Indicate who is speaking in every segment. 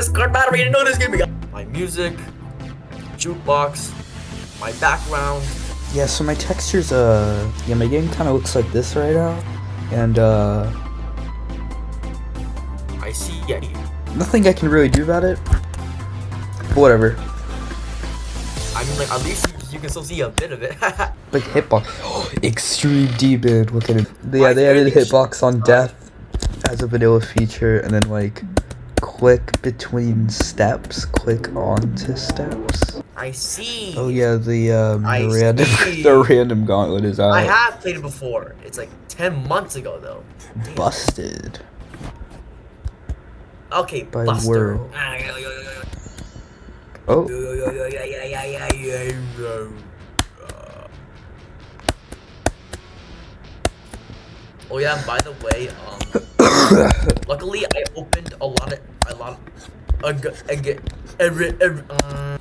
Speaker 1: this card battery. I didn't know this game. My music, jukebox, my background.
Speaker 2: Yeah, so my textures, yeah, my game kind of looks like this right now, and,
Speaker 1: I see, yeah.
Speaker 2: nothing I can really do about it, but whatever.
Speaker 1: I mean, like, at least you can still see a bit of it.
Speaker 2: Like, hitbox, extreme deep-in, look at it. Yeah, they added hitbox on death as a vanilla feature, and then, like, click between steps, click onto steps.
Speaker 1: I see.
Speaker 2: Oh yeah, the
Speaker 1: see.
Speaker 2: random gauntlet is out.
Speaker 1: I have played it before. It's like 10 months ago, though. Damn.
Speaker 2: Busted.
Speaker 1: Okay,
Speaker 2: By
Speaker 1: Buster.
Speaker 2: word. Oh.
Speaker 1: Oh yeah, and by the way, luckily I opened a lot of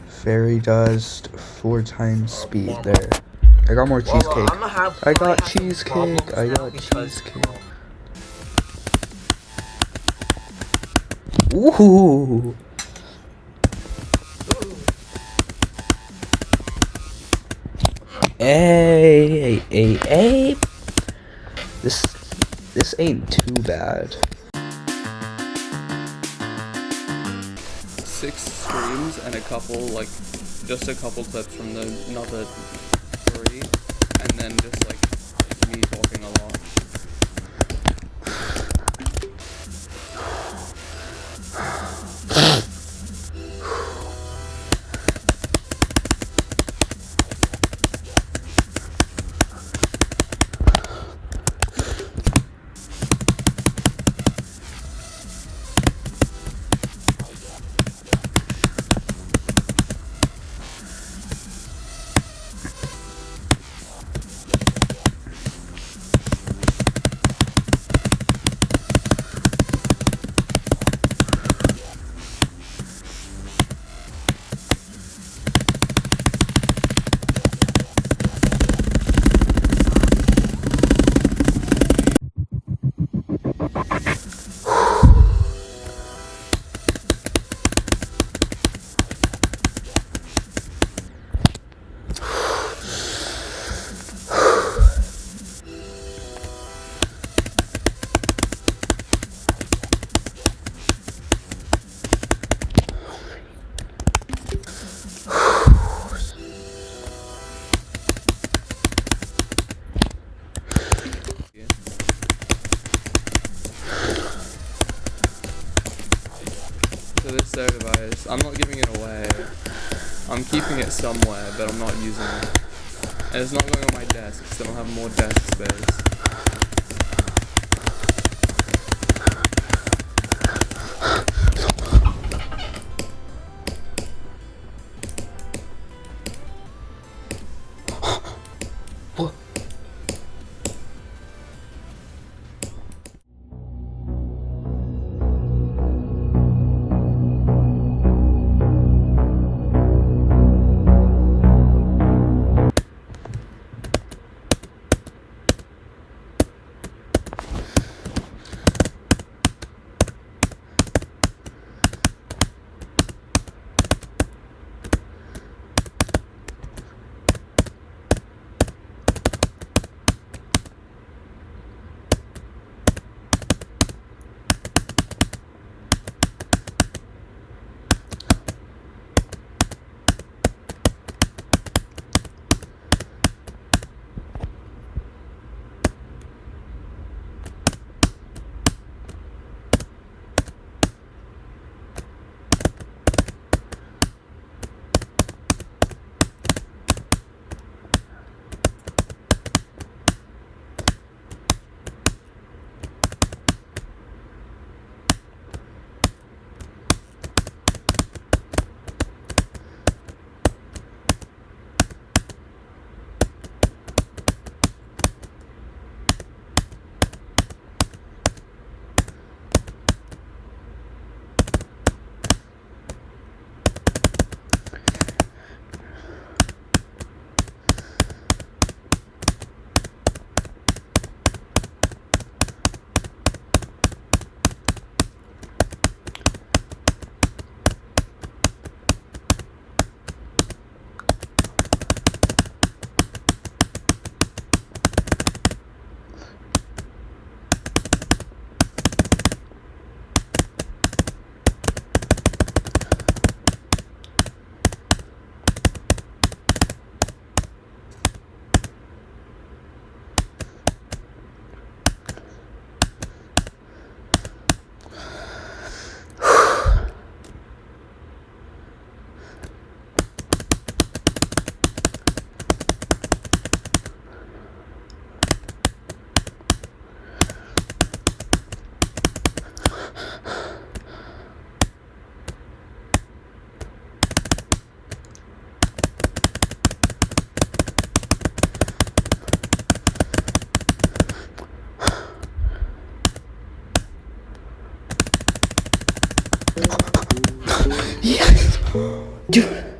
Speaker 2: Fairy dust, 4 times speed there. I got more cheesecake. I got cheesecake. I got cheesecake. Ooh. Hey. This ain't too bad.
Speaker 3: 6 streams and a couple, like, just a couple clips from the another 3, and then just, like, me talking a lot. So this soda device, I'm not giving it away. I'm keeping it somewhere, but I'm not using it. And it's not going on my desk, because I don't have more desk space.
Speaker 2: Dude.